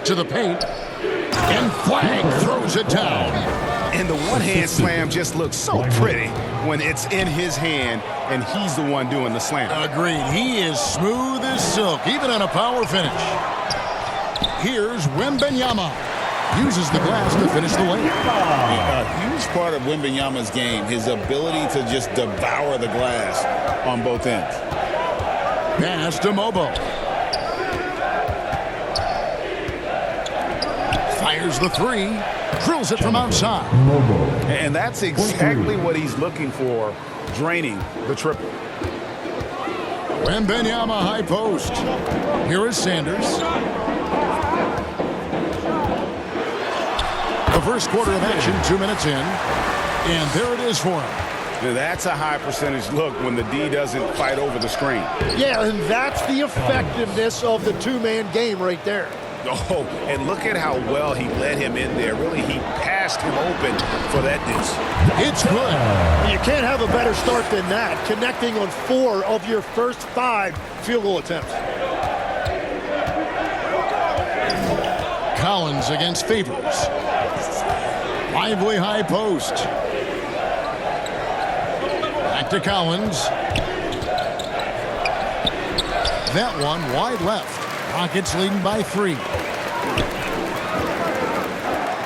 to the paint. And Flag throws it down. And the one-hand slam just looks so pretty when it's in his hand and he's the one doing the slam. Agreed. He is smooth as silk, even on a power finish. Here's Wembanyama. Uses the glass to finish the layup. A huge part of Wembanyama's game, his ability to just devour the glass on both ends. Pass to Mobo. Fires the three. Drills it from outside. And that's exactly what he's looking for, draining the triple. Wembanyama high post. Here is Sanders. The first quarter of action, 2 minutes in. And there it is for him. That's a high percentage look when the D doesn't fight over the screen. Yeah, and that's the effectiveness of the two-man game right there. Oh, and look at how well he led him in there. Really, he passed him open for that deuce. It's good. You can't have a better start than that, connecting on 4 of your first 5 field goal attempts. Collins against Favors. Lively high post. Back to Collins. That one wide left. Rockets leading by 3.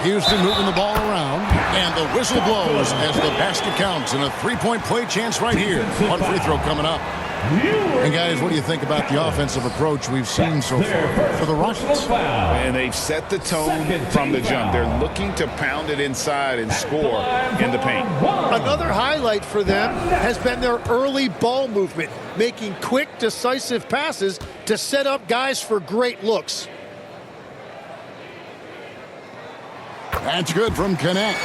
Houston moving the ball around, and the whistle blows as the basket counts, and a three-point play chance right here. One free throw coming up. And guys, what do you think about the offensive approach we've seen so far for the Rockets? And they've set the tone from the jump. They're looking to pound it inside and score in the paint. Another highlight for them has been their early ball movement, making quick, decisive passes to set up guys for great looks. That's good from Connect.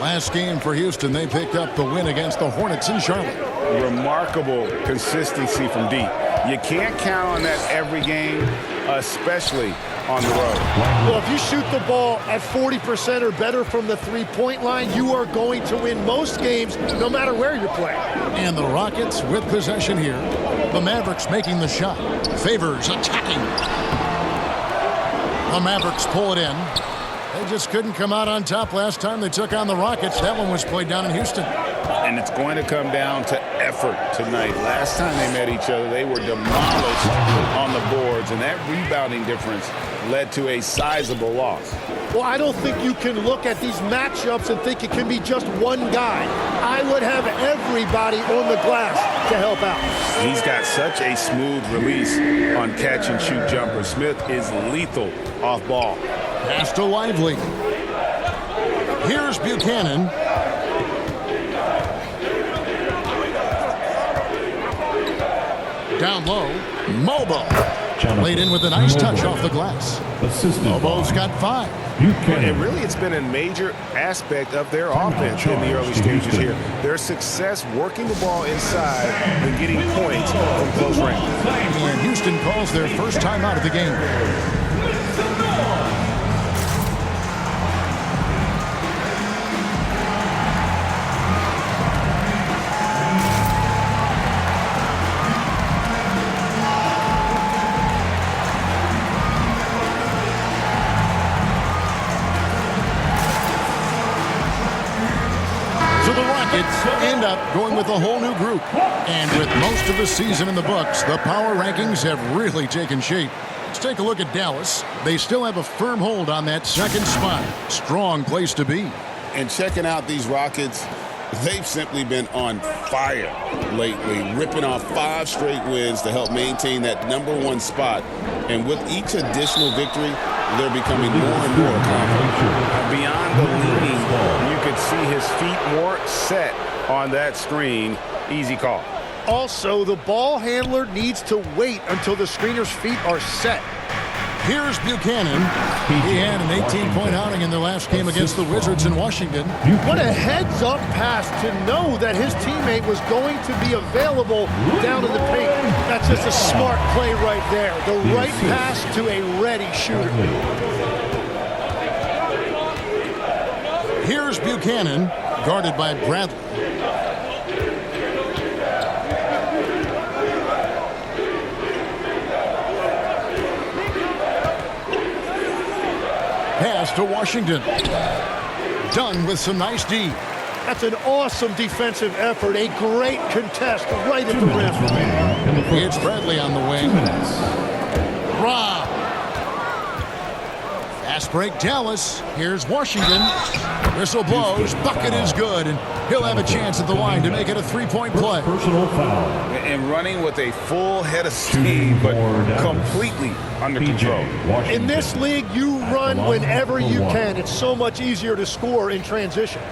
Last game for Houston, they picked up the win against the Hornets in Charlotte. Remarkable consistency from deep. You can't count on that every game, especially on the road. Well, if you shoot the ball at 40% or better from the three-point line, you are going to win most games no matter where you're playing. And the Rockets with possession here. The Mavericks making the shot. Favors attacking. The Mavericks pull it in. They just couldn't come out on top last time they took on the Rockets. That one was played down in Houston. And it's going to come down to effort tonight. Last time they met each other, they were demolished on the boards, and that rebounding difference led to a sizable loss. Well, I don't think you can look at these matchups and think it can be just one guy. I would have everybody on the glass to help out. He's got such a smooth release on catch-and-shoot jumpers. Smith is lethal off ball. Pass to Lively. Here's Buchanan. Down low, Mobo. Laid in with a nice touch off the glass. Mobo's got 5. And really, it's been a major aspect of their offense in the early stages here. Their success working the ball inside and getting points from close range. And Houston calls their first time out of the game. End up going with a whole new group. And with most of the season in the books, the power rankings have really taken shape. Let's take a look at Dallas. They still have a firm hold on that second spot. Strong place to be. And checking out these Rockets, they've simply been on fire lately, ripping off 5 straight wins to help maintain that #1 spot. And with each additional victory, they're becoming more and more confident. Beyond the leaning, you could see his feet more set on that screen. Easy call. Also, the ball handler needs to wait until the screener's feet are set. Here's Buchanan. He had an 18-point outing in their last game against the Wizards in Washington. What a heads-up pass to know that his teammate was going to be available down in the paint. That's just a smart play right there. The right pass to a ready shooter. Here's Buchanan, guarded by Bradley. Pass to Washington. Done with some nice D. That's an awesome defensive effort. A great contest right at the rim. It's Bradley on the wing. Rob. Fast break Dallas. Here's Washington. Whistle blows. Bucket is good. And he'll have a chance at the line to make it a three-point play. Personal foul. And running with a full head of steam, but completely under control. In this league, you run whenever you can. It's so much easier to score in transition.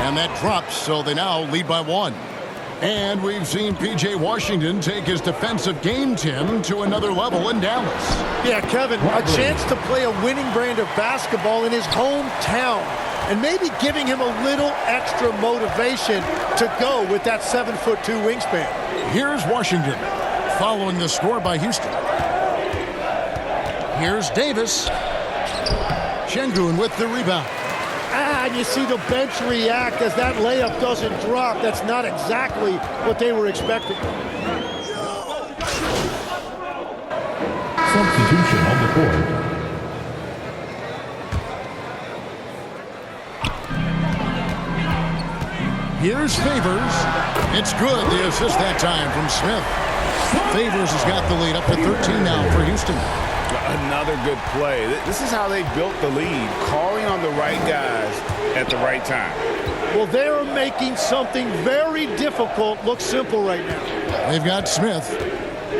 And that drops, so they now lead by 1. And we've seen P.J. Washington take his defensive game, Tim, to another level in Dallas. Yeah, Kevin, a chance to play a winning brand of basketball in his hometown. And maybe giving him a little extra motivation to go with that 7'2" wingspan. Here's Washington, following the score by Houston. Here's Davis. Şengün with the rebound. And you see the bench react as that layup doesn't drop. That's not exactly what they were expecting. Substitution on the court. Here's Favors. It's good. The assist that time from Smith. Favors has got the lead up to 13 now for Houston. Another good play. This is how they built the lead, calling on the right guys at the right time. Well, they're making something very difficult look simple right now. They've got Smith.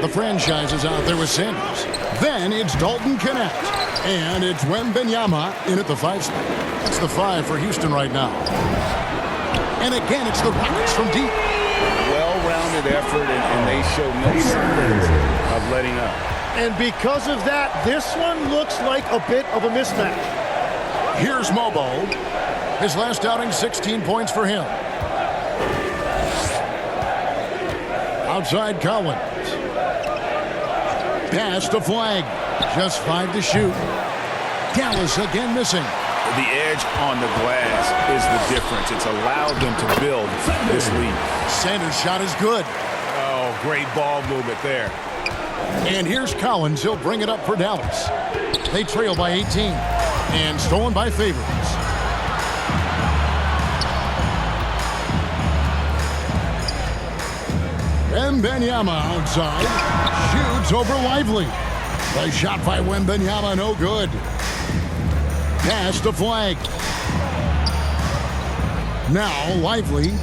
The franchise is out there with Sanders. Then it's Dalton Knecht. And it's Wembanyama in at the 5 spot. That's the 5 for Houston right now. And again, it's the Rockets from deep. Well-rounded effort, and they show no signs of letting up. And because of that, this one looks like a bit of a mismatch. Here's Mobo. His last outing, 16 points for him. Outside Collins. Pass to Flag. Just 5 to shoot. Dallas again missing. The edge on the glass is the difference. It's allowed them to build this lead. Sanders' shot is good. Oh, great ball movement there. And here's Collins. He'll bring it up for Dallas. They trail by 18. And stolen by Favors. Wembanyama outside. Shoots over Lively. The shot by Wembanyama, no good. Pass to Flag. Now Lively.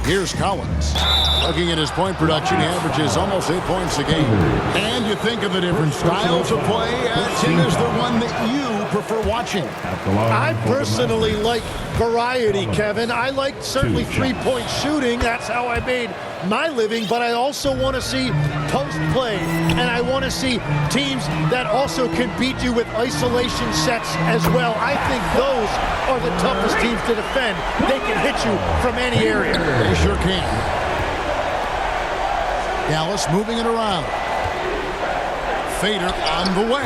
Here's Collins. Looking at his point production, he averages almost 8 points a game. And you think of the different styles of play. Tim is the one that you prefer watching. I personally like variety, Kevin. I like certainly three-point shooting. That's how I made my living. But I also want to see post play. And I want to see teams that also can beat you with isolation sets as well. I think those are the toughest teams to defend. They can hit you from any area. They sure can. Dallas moving it around. Fader on the way.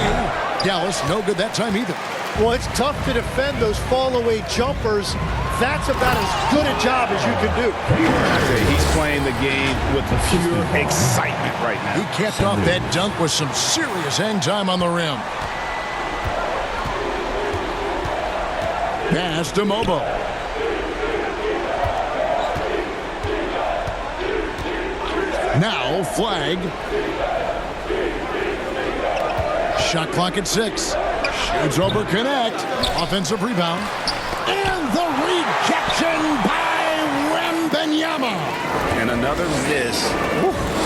Dallas no good that time either. Well, it's tough to defend those fall-away jumpers. That's about as good a job as you can do. He's playing the game with pure excitement right now. He capped off that dunk with some serious hang time on the rim. Pass to Mobo. Now Flag. Shot clock at 6. Shoots over Knecht. Offensive rebound. And the rejection by Wembanyama. And another miss.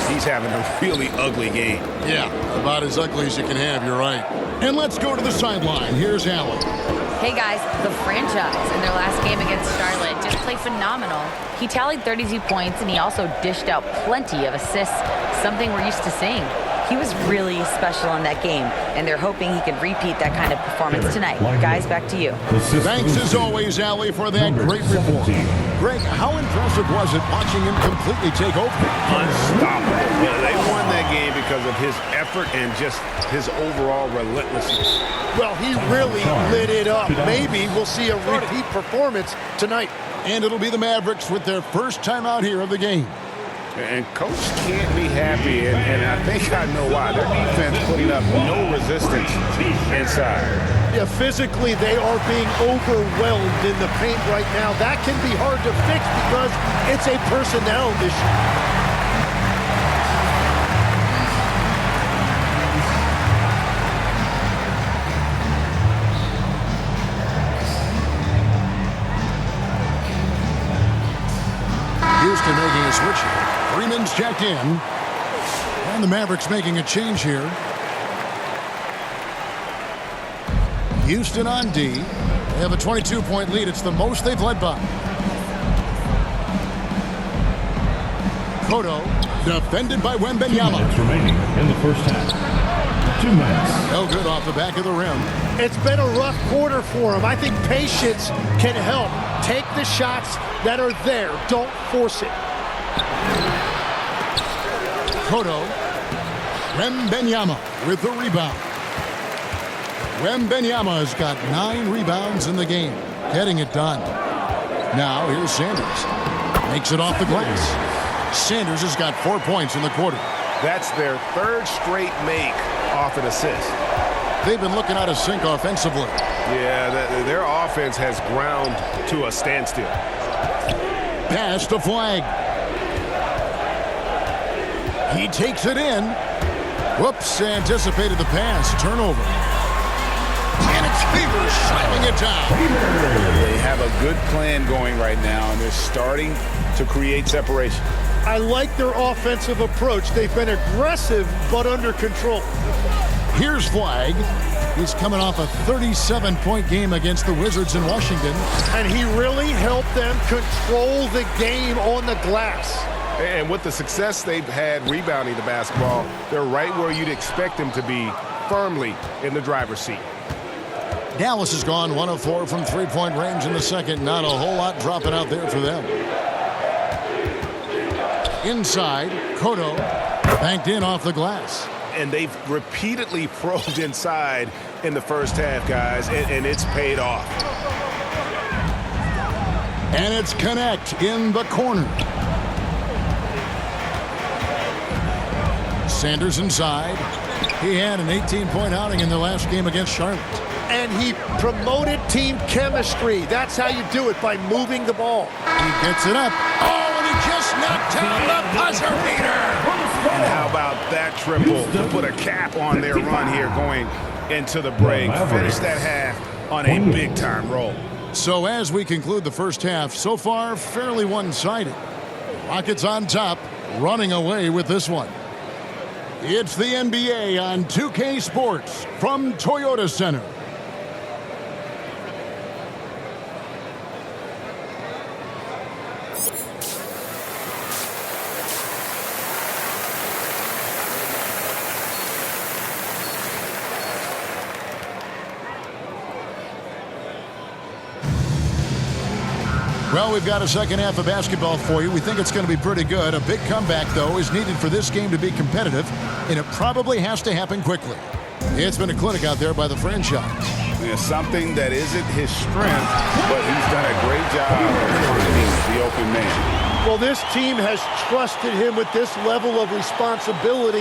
He's having a really ugly game. Yeah, about as ugly as you can have, you're right. And let's go to the sideline. Here's Allen. Hey guys, the franchise in their last game against Charlotte just played phenomenal. He tallied 32 points and he also dished out plenty of assists, something we're used to seeing. He was really special in that game, and they're hoping he can repeat that kind of performance tonight. Guys, back to you. Thanks as always, Allie, for that great report. Greg, how impressive was it watching him completely take over? Unstoppable. Yeah, they won that game because of his effort and just his overall relentlessness. Well, he really lit it up. Maybe we'll see a repeat performance tonight. And it'll be the Mavericks with their first timeout here of the game. And coach can't be happy, and I think I know why. Their defense putting up no resistance inside. Yeah, physically they are being overwhelmed in the paint right now. That can be hard to fix because it's a personnel issue. Houston making a switch here. Freeman's checked in. And the Mavericks making a change here. Houston on D. They have a 22-point lead. It's the most they've led by. Cotto, defended by 2 Wembanyama. minutes remaining in the first half. 2 minutes. No good off the back of the rim. It's been a rough quarter for him. I think patience can help. Take the shots that are there. Don't force it. Cotto. Wembanyama with the rebound. Wembanyama has got 9 rebounds in the game, getting it done. Now here's Sanders. Makes it off the glass. Sanders has got 4 points in the quarter. That's their 3rd straight make off an assist. They've been looking out of sync offensively. Yeah, their offense has ground to a standstill. Pass to Flag. He takes it in. Whoops, anticipated the pass. Turnover. And it's Favors slamming it down. They have a good plan going right now, and they're starting to create separation. I like their offensive approach. They've been aggressive but under control. Here's Flag. He's coming off a 37-point game against the Wizards in Washington. And he really helped them control the game on the glass. And with the success they've had rebounding the basketball, they're right where you'd expect them to be, firmly in the driver's seat. Dallas has gone 1 of 4 from three-point range in the second. Not a whole lot dropping out there for them. Inside, Cotto banked in off the glass. And they've repeatedly probed inside in the first half, guys, and it's paid off. And it's Connect in the corner. Sanders inside. He had an 18-point outing in their last game against Charlotte. And he promoted team chemistry. That's how you do it, by moving the ball. He gets it up. Oh, and he just knocked down the buzzer beater. And how about that triple to put a cap on their run here going into the break. Finish that half on a big-time roll. So as we conclude the first half, so far fairly one-sided. Rockets on top, running away with this one. It's the NBA on 2K Sports from Toyota Center. Well, we've got a second half of basketball for you. We think it's going to be pretty good. A big comeback, though, is needed for this game to be competitive, and it probably has to happen quickly. It's been a clinic out there by the franchise. Yeah, something that isn't his strength, but he's done a great job of finding the open man. Well, this team has trusted him with this level of responsibility.